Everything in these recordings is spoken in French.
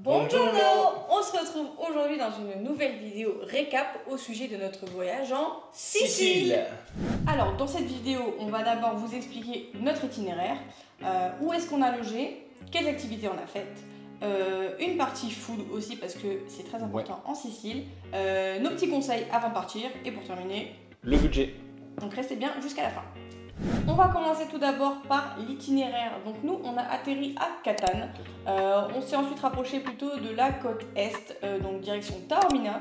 Buongiorno! On se retrouve aujourd'hui dans une nouvelle vidéo récap au sujet de notre voyage en Sicile. Alors dans cette vidéo, on va d'abord vous expliquer notre itinéraire, où est-ce qu'on a logé, quelles activités on a faites, une partie food aussi parce que c'est très important en Sicile, nos petits conseils avant de partir et pour terminer, le budget. Donc restez bien jusqu'à la fin. On va commencer tout d'abord par l'itinéraire. Donc nous, on a atterri à Catane. On s'est ensuite rapproché plutôt de la côte est, donc direction Taormina.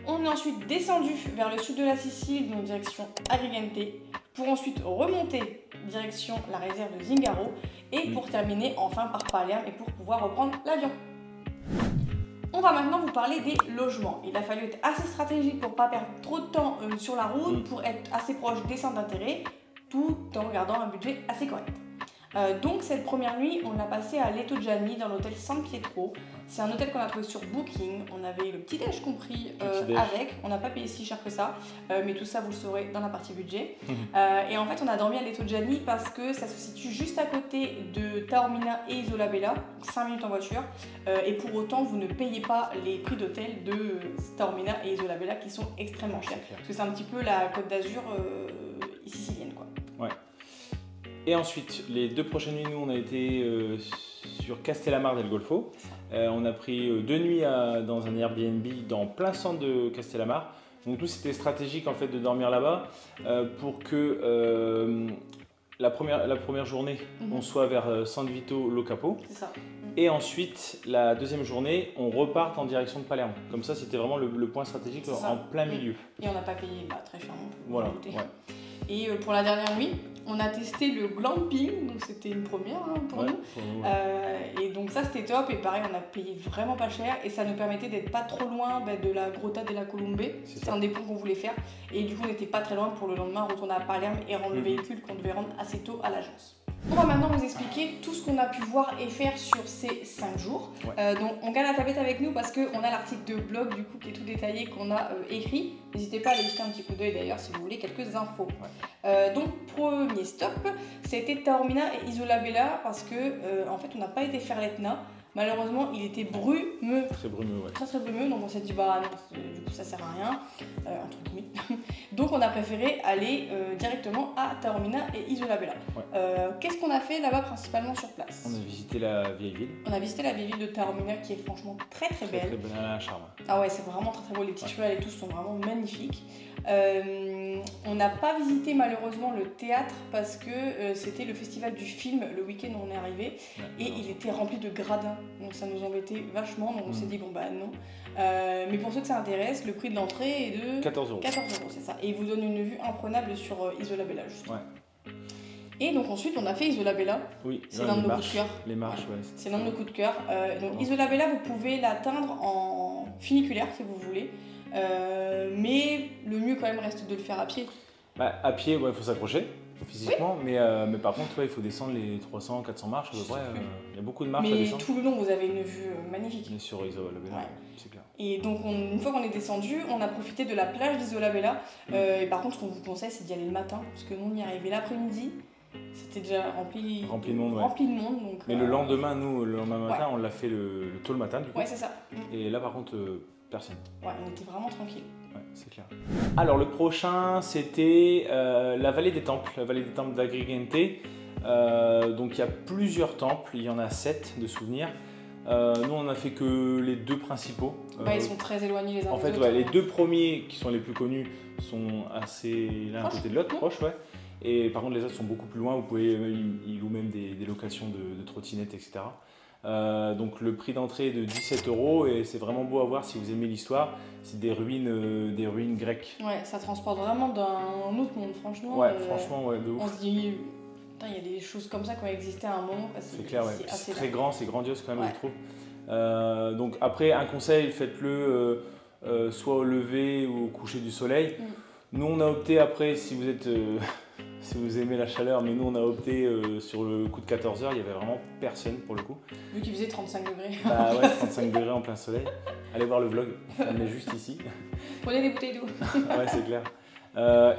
On est ensuite descendu vers le sud de la Sicile, donc direction Agrigente, pour ensuite remonter direction la réserve de Zingaro et pour terminer enfin par Palerme et pour pouvoir reprendre l'avion. On va maintenant vous parler des logements. Il a fallu être assez stratégique pour ne pas perdre trop de temps sur la route, pour être assez proche des centres d'intérêt, tout en gardant un budget assez correct. Donc cette première nuit, on l'a passé à Letto Gianni dans l'hôtel San Pietro. C'est un hôtel qu'on a trouvé sur Booking. On avait le petit déj compris avec. On n'a pas payé si cher que ça, mais tout ça vous le saurez dans la partie budget. Et en fait, on a dormi à Letto Gianni parce que ça se situe juste à côté de Taormina et Isola Bella, 5 minutes en voiture. Et pour autant, vous ne payez pas les prix d'hôtel de Taormina et Isola Bella qui sont extrêmement chers. Parce que c'est un petit peu la Côte d'Azur sicilienne, quoi. Ouais. Et ensuite, les deux prochaines nuits, nous, on a été sur Castellammare del Golfo. On a pris 2 nuits dans un Airbnb dans plein centre de Castellammare. Donc nous, c'était stratégique en fait de dormir là-bas pour que la première journée, on soit vers San Vito Lo Capo. C'est ça. Et ensuite, la deuxième journée, on repart en direction de Palerme. Comme ça, c'était vraiment le point stratégique en plein milieu. Et on n'a pas payé très cher non plus. Voilà. Et pour la dernière nuit, on a testé le glamping, donc c'était une première pour nous. Et donc ça c'était top, et pareil on a payé vraiment pas cher et ça nous permettait d'être pas trop loin de la Grotta della Colombe. C'est un des points qu'on voulait faire et du coup on n'était pas très loin pour le lendemain retourner à Palerme et rendre le véhicule qu'on devait rendre assez tôt à l'agence. On va maintenant vous expliquer tout ce qu'on a pu voir et faire sur ces 5 jours. Donc on garde la tablette avec nous parce qu'on a l'article de blog du coup qui est tout détaillé qu'on a écrit. N'hésitez pas à aller jeter un petit coup d'œil d'ailleurs si vous voulez quelques infos. Donc premier stop, c'était Taormina et Isola Bella parce que en fait on n'a pas été faire l'Etna. Malheureusement, il était brumeux. Très brumeux, ouais. Très brumeux, donc on s'est dit bah non, du coup ça sert à rien, entre guillemets. Donc on a préféré aller directement à Taormina et Isola Bella. Qu'est-ce qu'on a fait là-bas principalement sur place? On a visité la vieille ville. On a visité la vieille ville de Taormina qui est franchement très belle. Très belle, elle a un charme. Ah ouais, c'est vraiment très beau, les petites ruelles et tout sont vraiment magnifiques. On n'a pas visité malheureusement le théâtre parce que c'était le festival du film le week-end où on est arrivé et il était rempli de gradins, donc ça nous embêtait vachement, donc on s'est dit bon bah non. Mais pour ceux que ça intéresse, le prix de l'entrée est de 14 €. 14 €, c'est ça, et il vous donne une vue imprenable sur Isola Bella justement. Et donc ensuite on a fait Isola Bella, c'est l'un de nos coups de cœur. Les marches, c'est l'un de nos coups de cœur. Donc Isola Bella, vous pouvez l'atteindre en funiculaire si vous voulez. Mais le mieux quand même reste de le faire à pied. À pied, il faut s'accrocher physiquement, mais par contre il faut descendre les 300-400 marches à peu près. Il y a beaucoup de marches à descendre. Mais tout le long vous avez une vue magnifique. Et sur Isola Bella, c'est clair. Et donc une fois qu'on est descendu, on a profité de la plage d'Isola Bella. Et par contre ce qu'on vous conseille c'est d'y aller le matin, parce que nous on y est arrivé l'après-midi. C'était déjà rempli de monde. Donc, mais le lendemain matin, on l'a fait tôt le matin du coup. Ouais, c'est ça. Et là par contre, personne. Ouais, on était vraiment tranquille. Ouais, c'est clair. Alors le prochain, c'était la vallée des temples, d'Agrigente. Donc il y a plusieurs temples, il y en a 7 de souvenirs. Nous on a fait que les 2 principaux. Ils sont très éloignés les uns des autres. En fait, les 2 premiers qui sont les plus connus sont assez l'un à côté de l'autre, proches, Et par contre les autres sont beaucoup plus loin, ils louent même des locations de trottinettes, etc. Donc le prix d'entrée est de 17 € et c'est vraiment beau à voir si vous aimez l'histoire. C'est des ruines grecques. Ouais, ça transporte vraiment d'un autre monde, franchement. Franchement, de ouf. On se dit, putain, il y a des choses comme ça qui ont existé à un moment. C'est clair, c'est très grand, c'est grandiose quand même, je trouve. Donc après, un conseil, faites-le soit au lever ou au coucher du soleil. Nous, on a opté après, si vous aimez la chaleur, mais nous, on a opté sur le coup de 14 h, il n'y avait vraiment personne pour le coup. Vu qu'il faisait 35 degrés. 35 degrés en plein soleil. Allez voir le vlog, on est juste ici. Prenez des bouteilles d'eau. Ouais, c'est clair.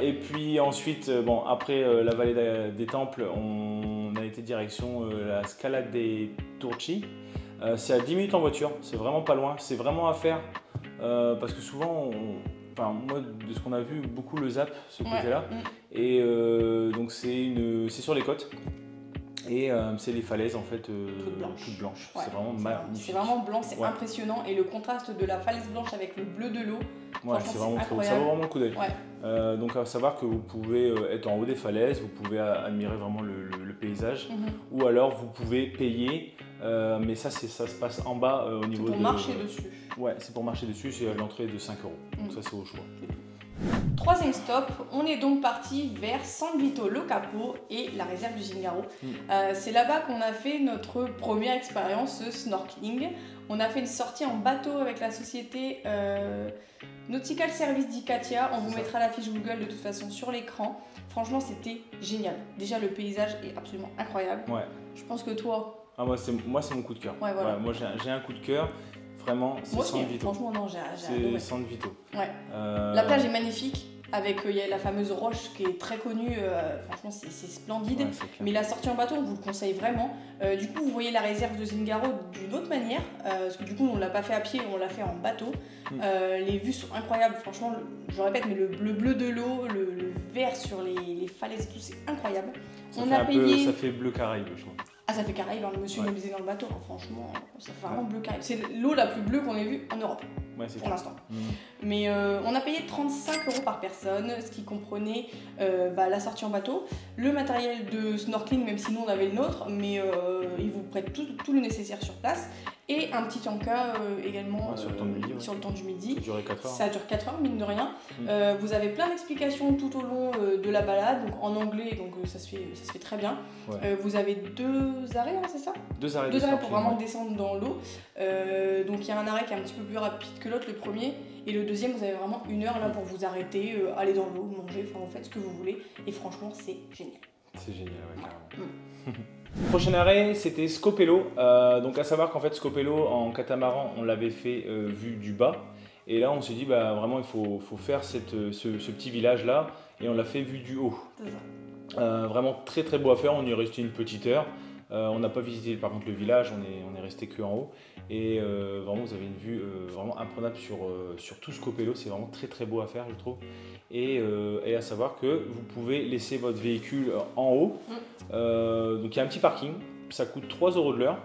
Et puis ensuite, après la vallée des temples, on a été direction la Scala dei Turchi. C'est à 10 minutes en voiture, c'est vraiment pas loin, c'est vraiment à faire parce que souvent, moi de ce qu'on a vu, beaucoup le zappent ce côté-là. Et donc c'est sur les côtes. Et c'est les falaises en fait toutes blanches. Ouais, c'est vraiment magnifique. C'est vraiment blanc, c'est impressionnant. Et le contraste de la falaise blanche avec le bleu de l'eau, c'est vraiment trop, ça vaut vraiment le coup d'œil. Donc à savoir que vous pouvez être en haut des falaises, vous pouvez admirer vraiment le paysage, ou alors vous pouvez payer, mais ça se passe en bas au niveau pour marcher dessus. Ouais, c'est pour marcher dessus, c'est l'entrée de 5 €. Donc ça c'est au choix. Troisième stop, on est donc parti vers San Vito Lo Capo et la réserve du Zingaro. C'est là-bas qu'on a fait notre première expérience snorkeling. On a fait une sortie en bateau avec la société Nautical Service d'Icatia. On vous mettra la fiche Google de toute façon sur l'écran. Franchement, c'était génial. Déjà, le paysage est absolument incroyable. Ouais. Je pense que toi... moi, c'est mon coup de cœur. Ouais, voilà. Moi, j'ai un coup de cœur. Vraiment, c'est San Vito. Franchement, non, j'ai adoré. C'est San Vito. Ouais. La plage est magnifique. Avec il y a la fameuse roche qui est très connue, franchement c'est splendide, mais la sortie en bateau on vous le conseille vraiment. Du coup vous voyez la réserve de Zingaro d'une autre manière, parce que du coup on l'a pas fait à pied, on l'a fait en bateau. Les vues sont incroyables, franchement je répète, mais le bleu de l'eau, le vert sur les falaises et tout, c'est incroyable. Ça fait bleu Caraïbe je crois. Ah ça fait Caraïbe, le monsieur nous disait dans le bateau, franchement ça fait vraiment bleu Caraïbe. C'est l'eau la plus bleue qu'on ait vue en Europe. Pour l'instant. Mais on a payé 35 € par personne, ce qui comprenait la sortie en bateau, le matériel de snorkeling, même si nous on avait le nôtre, mais ils vous prêtent tout le nécessaire sur place, et un petit tanka également sur le temps du midi. Ça dure 4 heures, mine de rien. Vous avez plein d'explications tout au long de la balade, donc en anglais, donc ça se fait très bien. Vous avez 2 arrêts, c'est ça ? 2 arrêts pour vraiment descendre dans l'eau. Donc il y a un arrêt qui est un petit peu plus rapide que l'autre, le premier, et le deuxième vous avez vraiment 1 heure là pour vous arrêter, aller dans l'eau, manger, enfin vous faites ce que vous voulez, et franchement c'est génial. C'est génial, carrément. Prochain arrêt, c'était Scopello. Donc à savoir qu'en fait Scopello en catamaran, on l'avait fait vue du bas, et là on s'est dit vraiment il faut faire ce petit village là, et on l'a fait vue du haut. C'est ça. Vraiment très très beau à faire, on y est resté une petite heure. On n'a pas visité par contre le village, on est resté que en haut, et vraiment vous avez une vue vraiment imprenable sur tout Scopello, c'est vraiment très très beau à faire je trouve, et à savoir que vous pouvez laisser votre véhicule en haut, donc il y a un petit parking, ça coûte 3 € de l'heure.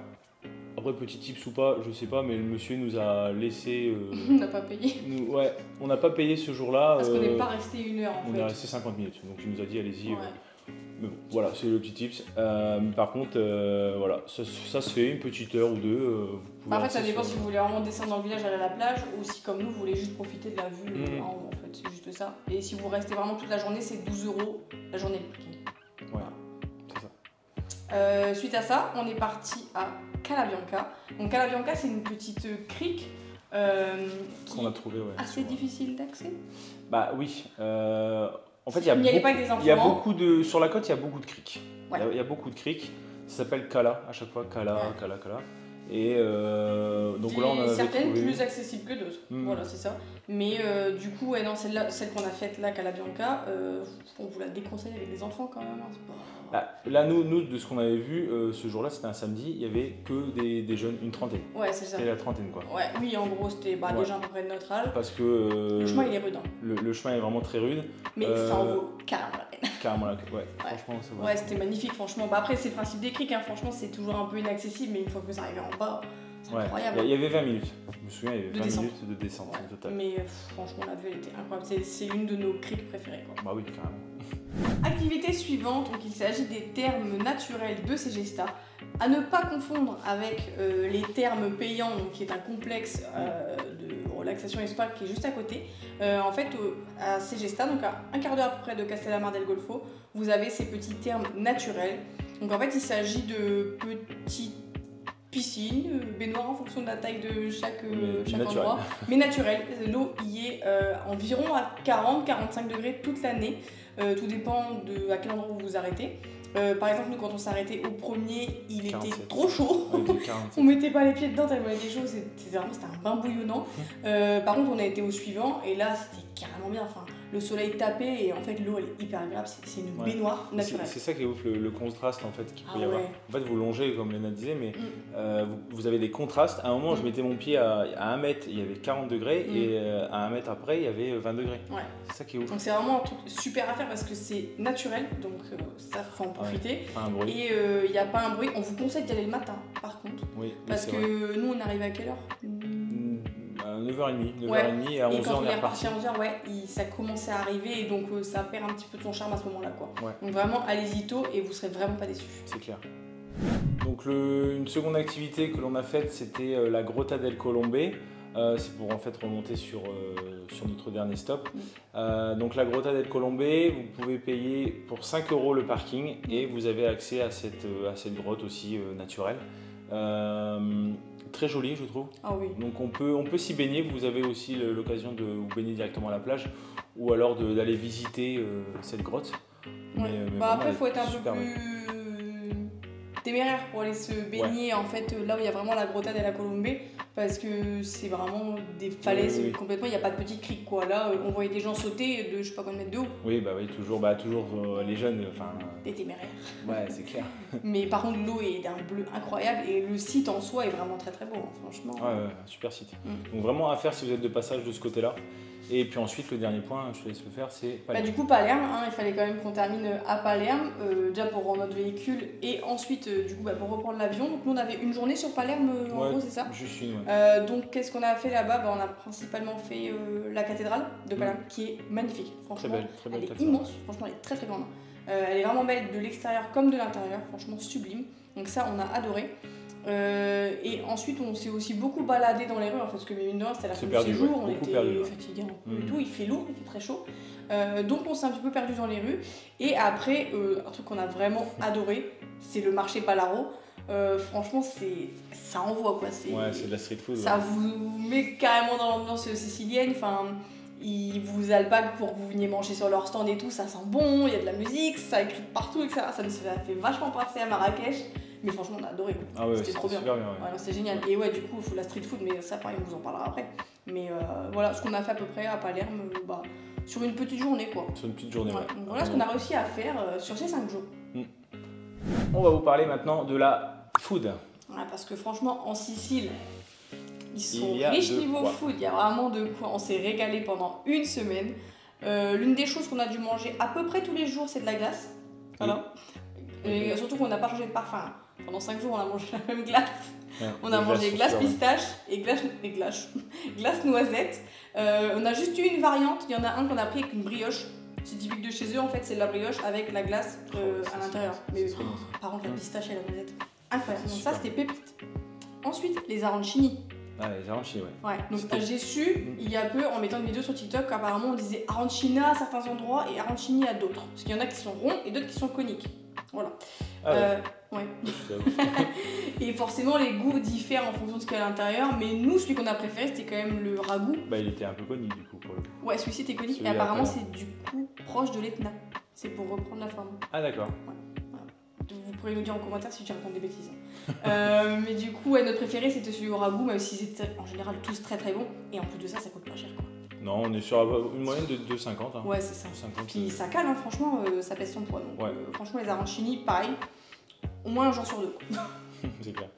Après petit tips ou pas, je sais pas, mais le monsieur nous a laissé... on n'a pas payé. On n'a pas payé ce jour-là. Parce qu'on n'est pas resté 1 heure en fait. On est resté 50 minutes, donc il nous a dit allez-y. Mais bon, voilà, c'est le petit tips. Par contre, voilà, ça se fait une petite heure ou deux. En fait, ça dépend si vous voulez vraiment descendre dans le village, aller à la plage, ou si, comme nous, vous voulez juste profiter de la vue en haut, en fait, c'est juste ça. Et si vous restez vraiment toute la journée, c'est 12 € la journée de parking. Ouais, c'est ça. Suite à ça, on est parti à Calabianca. Donc, Calabianca, c'est une petite crique qu'on a trouvé, assez difficile d'accès. Bah oui. En fait, sur la côte, il y a beaucoup de criques. Il y a beaucoup de criques. Ça s'appelle Cala à chaque fois. Cala. Et donc là, on a certaines plus accessibles que d'autres. Voilà, c'est ça. Mais du coup, celle qu'on a faite là, Calabianca, on vous la déconseille avec des enfants quand même. Là, nous, de ce qu'on avait vu, ce jour-là, c'était un samedi, il y avait que des jeunes, une trentaine. Ouais, c'est ça. C'était la trentaine, quoi. Ouais, oui, en gros, c'était déjà à peu près de notre âge. Parce que... le chemin, il est rude. Le chemin est vraiment très rude. Mais ça en vaut carrément la peine. Carrément la peine, franchement, ça vaut. Ouais, c'était magnifique, franchement. Après, c'est le principe des criques, franchement, c'est toujours un peu inaccessible, mais une fois que vous arrivez en bas, c'est incroyable. Il y avait 20 minutes. Je me souviens, il y avait 20 minutes de descente au total. Mais franchement, la vue, elle était incroyable. C'est une de nos criques préférées, quoi. Bah oui, carrément. Activité suivante, donc il s'agit des thermes naturels de Segesta, à ne pas confondre avec les thermes payants, donc, qui est un complexe de relaxation et spa qui est juste à côté. En fait, à Segesta, donc à un quart d'heure à peu près de Castellammare del Golfo, vous avez ces petits thermes naturels. Donc en fait, il s'agit de petites piscines, baignoires en fonction de la taille de chaque endroit, mais naturel. L'eau y est environ à 40-45 degrés toute l'année. Tout dépend à quel endroit vous vous arrêtez. Par exemple, nous, quand on s'arrêtait au premier, il était trop chaud. On mettait pas les pieds dedans tellement il était chaud. C'était un bain bouillonnant. Par contre, on a été au suivant et là, c'était carrément bien. Enfin, le soleil tapait et en fait l'eau elle est hyper agréable, c'est une baignoire naturelle. C'est ça qui est ouf, le contraste en fait qu'il peut y avoir. En fait vous longez comme Léna disait, mais vous avez des contrastes. À un moment je mettais mon pied à 1 mètre, il y avait 40 degrés et à 1 mètre après il y avait 20 degrés. Ouais. C'est ça qui est ouf. Donc c'est vraiment un truc super à faire parce que c'est naturel, donc ça faut en profiter. Pas un bruit. Et il n'y a pas un bruit. On vous conseille d'y aller le matin par contre. Oui, parce que nous on arrive à quelle heure? 9h30 et à 11h et quand on est reparti reparti. à 11h, ça commençait à arriver et donc ça perd un petit peu de son charme à ce moment-là. Ouais. Donc vraiment, allez-y tôt et vous serez vraiment pas déçus. C'est clair. Donc une seconde activité que l'on a faite, c'était la Grotta del Colombe. C'est pour en fait remonter sur notre dernier stop. Donc la Grotta del Colombe, vous pouvez payer pour 5 € le parking et vous avez accès à cette grotte aussi naturelle. Très jolie je trouve. Ah oui. Donc on peut s'y baigner, vous avez aussi l'occasion de vous baigner directement à la plage ou alors d'aller visiter cette grotte. Ouais. Mais après il faut être un peu plus téméraire pour aller se baigner en fait là où il y a vraiment la Grotta della Colombe parce que c'est vraiment des falaises complètement, il n'y a pas de petite crique quoi. Là on voyait des gens sauter de je sais pas combien de mètres de haut. Oui toujours les jeunes des téméraires. Ouais c'est clair. Mais par contre l'eau est d'un bleu incroyable et le site en soi est vraiment très très beau franchement. Ouais, super site. Donc vraiment à faire si vous êtes de passage de ce côté là. Et puis ensuite, le dernier point, je te laisse le faire, c'est Palerme. Du coup, Palerme, il fallait quand même qu'on termine à Palerme, déjà pour rendre notre véhicule et ensuite du coup, pour reprendre l'avion. Donc nous, on avait une journée sur Palerme, en gros, c'est ça? Juste une, donc qu'est-ce qu'on a fait là-bas? On a principalement fait la cathédrale de Palerme, qui est magnifique, franchement. Très belle elle est immense, franchement, elle est très très grande. Elle est vraiment belle de l'extérieur comme de l'intérieur, franchement sublime. Donc ça, on a adoré. Et ensuite on s'est aussi beaucoup baladé dans les rues parce que mine de rien c'était la fin du séjour, on était fatigués un peu et tout, il fait lourd, il fait très chaud, donc on s'est un petit peu perdu dans les rues. Et après un truc qu'on a vraiment adoré, c'est le marché Balaro. Franchement ça envoie quoi, c'est de la street food. Ça vous met carrément dans l'ambiance sicilienne, ils vous alpaguent pour que vous veniez manger sur leur stand et tout, ça sent bon, il y a de la musique, ça écrit partout, etc. Ça nous fait vachement penser à Marrakech. Mais franchement, on a adoré. C'était trop bien. C'est génial. Et ouais, du coup, il faut la street food, mais ça, pareil, on vous en parlera après. Mais voilà ce qu'on a fait à peu près à Palerme sur une petite journée, quoi. Sur une petite journée, ouais. Donc voilà ce qu'on a réussi à faire sur ces 5 jours. On va vous parler maintenant de la food. Parce que franchement, en Sicile, ils sont riches niveau food. Il y a vraiment de quoi. On s'est régalé pendant une semaine. L'une des choses qu'on a dû manger à peu près tous les jours, c'est de la glace. Voilà. Et surtout qu'on n'a pas changé de parfum. Pendant 5 jours, on a mangé la même glace. On a mangé glace pistache et glace noisette. On a juste eu une variante. Il y en a un qu'on a pris avec une brioche. C'est typique de chez eux, en fait, c'est de la brioche avec la glace à l'intérieur. Mais par contre, la pistache et la noisette, incroyable. Donc ça, c'était pépite. Ensuite, les arancini. Les arancini, ouais. Donc j'ai su, il y a peu, en mettant une vidéo sur TikTok, qu'apparemment on disait arancina à certains endroits et arancini à d'autres. Parce qu'il y en a qui sont ronds et d'autres qui sont coniques. Voilà. Ouais. Et forcément, les goûts diffèrent en fonction de ce qu'il y a à l'intérieur. Mais nous, celui qu'on a préféré, c'était quand même le ragoût. Il était un peu conique du coup pour le coup. Ouais, celui-ci était conique. Et apparemment, c'est du coup proche de l'Etna. C'est pour reprendre la forme. Ah, d'accord. Ouais. Vous pourrez nous dire en commentaire si je raconte des bêtises. Mais du coup, notre préféré, c'était celui au ragoût, même si c'était en général tous très très bons. Et en plus de ça, ça coûte pas cher, quoi. Non, on est sur une moyenne de 2,50. Ouais, c'est ça. 50, puis ça cale, franchement, ça pèse son poids. Donc, franchement, les arancini, pareil, au moins un jour sur 2. C'est clair.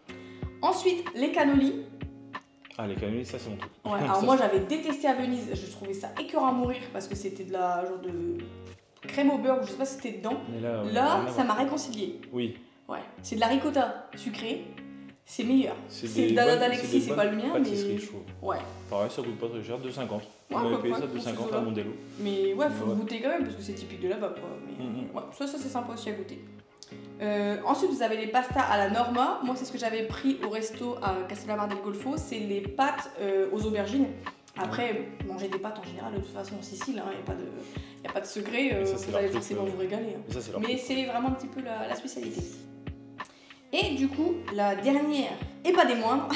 Ensuite, les cannolis. Les cannolis, ça c'est mon truc. Ouais, alors moi j'avais détesté à Venise, je trouvais ça écœurant à mourir parce que c'était de la genre de crème au beurre, je sais pas si c'était dedans. Mais là ça m'a réconcilié. Oui. Ouais, c'est de la ricotta sucrée. C'est meilleur. C'est d'Alexis, c'est pas le mien, mais. Ouais. Pareil, ça coûte pas très cher, 2,50. On avait payé ça 2,50 à Mondello. Mais ouais, faut goûter quand même parce que c'est typique de là-bas, quoi. Mais ouais, ça c'est sympa aussi à goûter. Ensuite, vous avez les pastas à la Norma. Moi, c'est ce que j'avais pris au resto à Castellammare del Golfo. C'est les pâtes aux aubergines. Après, manger des pâtes en général, de toute façon en Sicile, il n'y a pas de secret. Vous allez forcément vous régaler. Mais c'est vraiment un petit peu la spécialité. Et du coup, la dernière, et pas des moindres,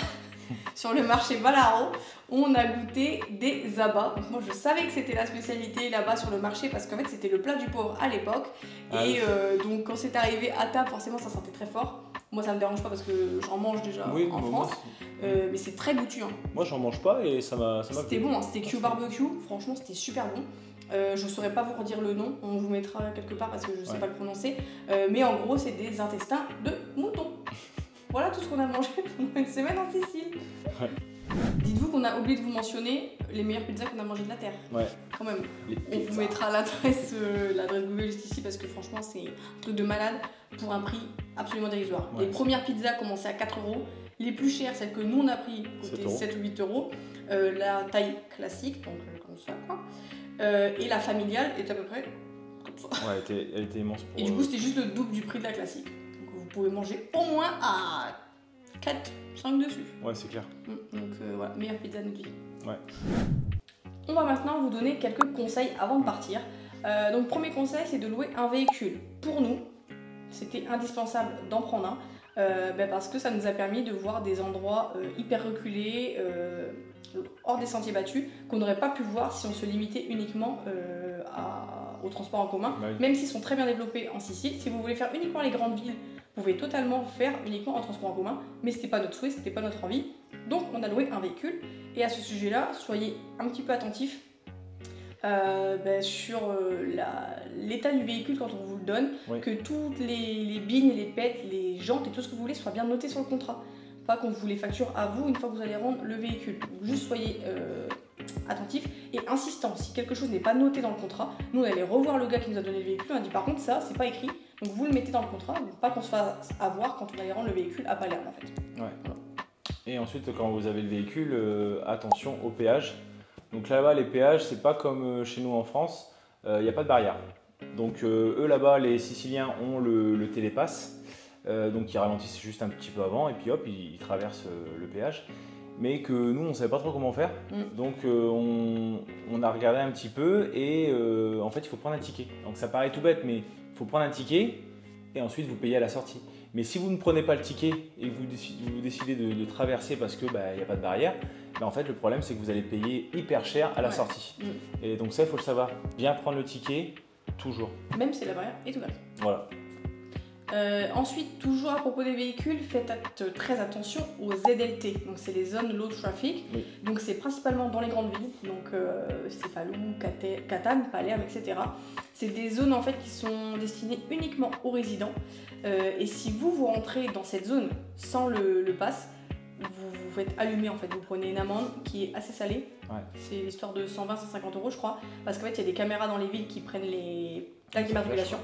sur le marché Balaro, on a goûté des abats. Donc moi, je savais que c'était la spécialité là-bas sur le marché parce qu'en fait, c'était le plat du pauvre à l'époque. Et donc, quand c'est arrivé à table, forcément, ça sentait très fort. Moi, ça me dérange pas parce que j'en mange déjà en France. Mais c'est très goûtu. Moi, j'en mange pas et ça m'a C'était bon, c'était Q barbecue. Franchement, c'était super bon. Je ne saurais pas vous redire le nom, on vous mettra quelque part parce que je ne sais pas le prononcer. Mais en gros, c'est des intestins de mouton. Voilà tout ce qu'on a mangé pendant une semaine en Sicile. Ouais. Dites-vous qu'on a oublié de vous mentionner les meilleures pizzas qu'on a mangées de la Terre. Ouais. Quand même. Les On vous pizzas. mettra l'adresse Google juste ici parce que franchement, c'est un truc de malade pour un prix absolument dérisoire. Ouais, Les premières pizzas commençaient à 4 €. Les plus chères, celles que nous on a pris, coûtaient 7 ou 8 €. La taille classique, donc comme ça, quoi. Et la familiale est à peu près comme ça. Ouais, elle était immense. Pour, Et du coup, c'était juste le double du prix de la classique. Donc vous pouvez manger au moins à 4, 5 dessus. Ouais, c'est clair. Donc voilà, meilleure pizza de notre vie. Ouais. On va maintenant vous donner quelques conseils avant de partir. Donc premier conseil, c'est de louer un véhicule. Pour nous, c'était indispensable d'en prendre un. Parce que ça nous a permis de voir des endroits hyper reculés, hors des sentiers battus, qu'on n'aurait pas pu voir si on se limitait uniquement aux transports en commun, Bah oui. même s'ils sont très bien développés en Sicile. Si vous voulez faire uniquement les grandes villes, vous pouvez totalement faire uniquement en transport en commun, mais c'était pas notre souhait, c'était pas notre envie. Donc on a loué un véhicule, et à ce sujet-là, soyez un petit peu attentifs sur l'état du véhicule quand on vous le donne, Oui. que toutes les bignes, les pètes, les jantes et tout ce que vous voulez soient bien notés sur le contrat. Pas qu'on vous les facture à vous une fois que vous allez rendre le véhicule. Donc juste soyez attentifs et insistants. Si quelque chose n'est pas noté dans le contrat, nous on allait revoir le gars qui nous a donné le véhicule, on a dit par contre ça c'est pas écrit, donc vous le mettez dans le contrat, donc pas qu'on se fasse avoir quand on allait rendre le véhicule à Palerme en fait. Ouais. Et ensuite, quand vous avez le véhicule, attention au péage. Donc là-bas, les péages, c'est pas comme chez nous en France, il n'y a pas de barrière. Donc eux là-bas, les Siciliens ont le télépass, donc ils ralentissent juste un petit peu avant et puis hop, ils traversent le péage. Mais que nous, on ne savait pas trop comment faire, donc on a regardé un petit peu et en fait, il faut prendre un ticket. Donc ça paraît tout bête, mais il faut prendre un ticket et ensuite vous payez à la sortie. Mais si vous ne prenez pas le ticket et que vous décidez de traverser parce que il n'y a pas de barrière, en fait le problème c'est que vous allez payer hyper cher à la sortie. Et donc ça il faut le savoir, bien prendre le ticket toujours. Même si la barrière est ouverte. Voilà. Ensuite, toujours à propos des véhicules, faites très attention aux ZLT, donc c'est les zones low traffic, Oui. donc c'est principalement dans les grandes villes, donc Cefalù, Catane, Palerme, etc. C'est des zones en fait qui sont destinées uniquement aux résidents, et si vous rentrez dans cette zone sans le pass, vous vous faites allumer en fait, vous prenez une amende qui est assez salée, c'est l'histoire de 120-150 € je crois, parce qu'en fait il y a des caméras dans les villes qui prennent les plaques d'immatriculation.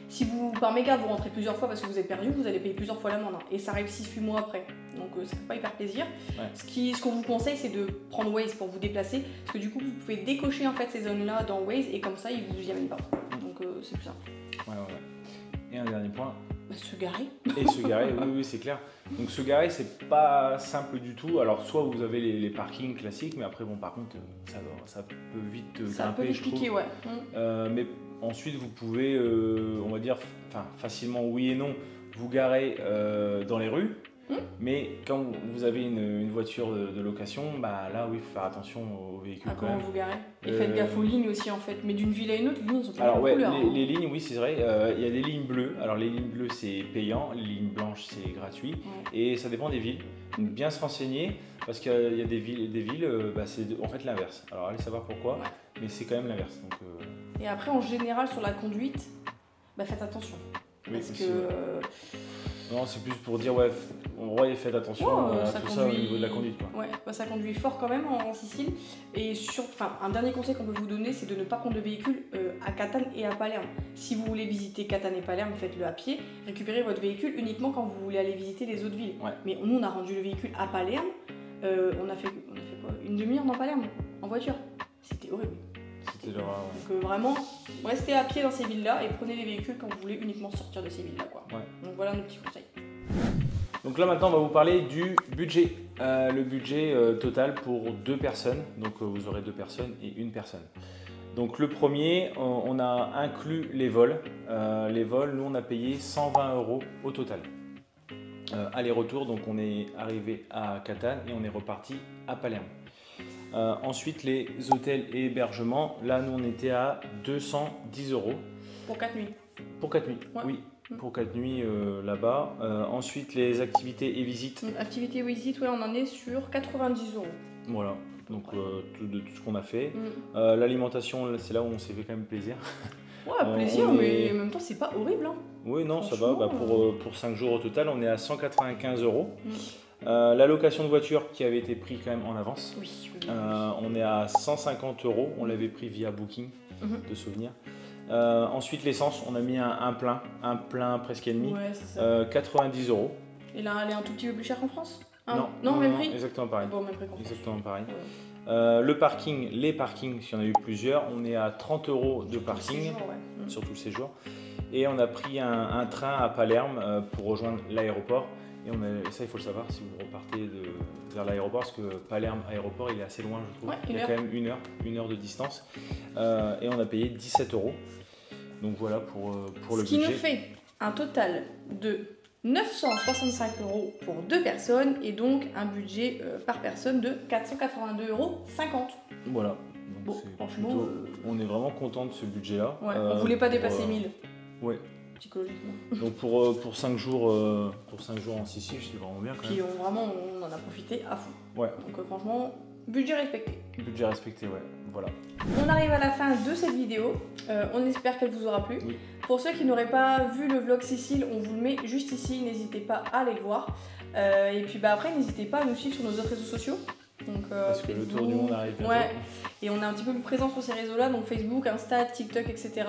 Si vous, par mégarde, vous rentrez plusieurs fois parce que vous êtes perdu, vous allez payer plusieurs fois l'amende. Et ça arrive 6-8 mois après. Donc ça fait pas hyper plaisir. Ouais. Ce qu'on vous conseille, c'est de prendre Waze pour vous déplacer. Parce que du coup, vous pouvez décocher en fait ces zones-là dans Waze et comme ça, ils vous y amènent pas. Donc c'est plus simple. Ouais. Et un dernier point. Se garer. Et se garer, oui, c'est clair. Donc se garer, c'est pas simple du tout. Alors soit vous avez les parkings classiques, mais après, bon, par contre, ça peut vite grimper, ça peut vite piquer, ouais. Mais ensuite, vous pouvez, on va dire, facilement oui et non, vous garer dans les rues. Mais quand vous avez une voiture de location, là oui, il faut faire attention aux véhicules. Ah, comment vous garez. Et faites gaffe aux lignes aussi en fait. Mais d'une ville à une autre, les lignes sont pas alors, couleur. Les lignes, oui, c'est vrai. Il y a des lignes bleues. Alors les lignes bleues, c'est payant. Les lignes blanches, c'est gratuit. Ouais. Et ça dépend des villes. Donc bien se renseigner parce qu'il y a des villes, c'est en fait l'inverse. Alors allez savoir pourquoi, mais c'est quand même l'inverse. Donc, Et après, en général, sur la conduite, faites attention. Oui, parce aussi, que... Non, c'est plus pour dire, faites attention à tout ça au niveau de la conduite. Quoi. Ouais, ça conduit fort quand même en Sicile. Et un dernier conseil qu'on peut vous donner, c'est de ne pas prendre de véhicule à Catane et à Palerme. Si vous voulez visiter Catane et Palerme, faites-le à pied. Récupérez votre véhicule uniquement quand vous voulez aller visiter les autres villes. Ouais. Mais nous, on a rendu le véhicule à Palerme. On a fait quoi, une demi-heure dans Palerme, en voiture. C'était horrible. C'était l'horreur, ouais. Donc vraiment, restez à pied dans ces villes-là et prenez les véhicules quand vous voulez uniquement sortir de ces villes-là. Quoi. Ouais. Donc voilà nos petits conseils. Donc là maintenant on va vous parler du budget. Le budget total pour 2 personnes. Donc vous aurez 2 personnes et 1 personne. Donc le premier, on a inclus les vols. Les vols, nous on a payé 120 € au total. Aller-retour, donc on est arrivé à Catane et on est reparti à Palerme. Ensuite, les hôtels et hébergements, là nous on était à 210 €. Pour 4 nuits. Pour 4 nuits, ouais. Oui. Pour 4 nuits là-bas. Ensuite, les activités et visites. Donc, activités et visites, on en est sur 90 €. Voilà, donc de tout ce qu'on a fait. Mm. L'alimentation, là, c'est là où on s'est fait quand même plaisir. Ouais, plaisir, mais en même temps, c'est pas horrible. Hein. Oui, non, ça va. Pour 5 jours au total, on est à 195 €. Mm. La location de voiture qui avait été prise quand même en avance, Oui. on est à 150 €. On l'avait pris via Booking, de souvenir. Ensuite, l'essence, on a mis un plein presque et demi, Ouais, c'est ça. 90 €. Et là, elle est un tout petit peu plus chère qu'en France? Non, même prix? exactement pareil. Bon, même prix qu'en France. Exactement pareil. Ouais. Le parking, les parkings, s'il y en a eu plusieurs, on est à 30 € de parking, Séjour, ouais. sur tout le séjour. Et on a pris un train à Palerme pour rejoindre l'aéroport. Et ça, il faut le savoir si vous repartez vers l'aéroport, parce que Palerme aéroport, il est assez loin, je trouve. Ouais, il y a quand même une heure de distance. Et on a payé 17 €. Donc voilà pour le budget. Ce qui nous fait un total de 965 € pour 2 personnes et donc un budget par personne de 482,50 €. Voilà. Donc Bon, franchement, on est vraiment content de ce budget-là. ouais, on voulait pas dépasser 1000 ouais. psychologiquement. Donc pour 5 jours, en Sicile, c'est vraiment bien quand même. Puis on en a profité à fond. Ouais. Donc franchement, budget respecté. Budget respecté, ouais. Voilà. On arrive à la fin de cette vidéo. On espère qu'elle vous aura plu. Oui. Pour ceux qui n'auraient pas vu le vlog Sicile, on vous le met juste ici. N'hésitez pas à aller le voir. Et puis après, n'hésitez pas à nous suivre sur nos autres réseaux sociaux. Donc, Parce que le tour du monde arrive bientôt. Ouais. Et on est un petit peu plus présent sur ces réseaux-là, donc Facebook, Insta, TikTok, etc.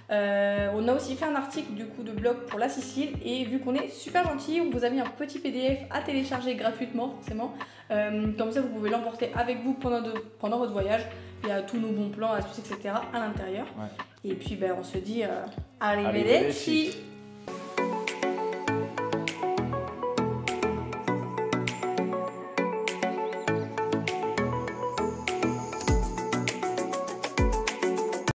On a aussi fait un article du coup de blog pour la Sicile et vu qu'on est super gentil, on vous a mis un petit PDF à télécharger gratuitement forcément. Comme ça, vous pouvez l'emporter avec vous pendant votre voyage. Il y a tous nos bons plans, astuces, etc. à l'intérieur. Ouais. Et puis on se dit arrivederci.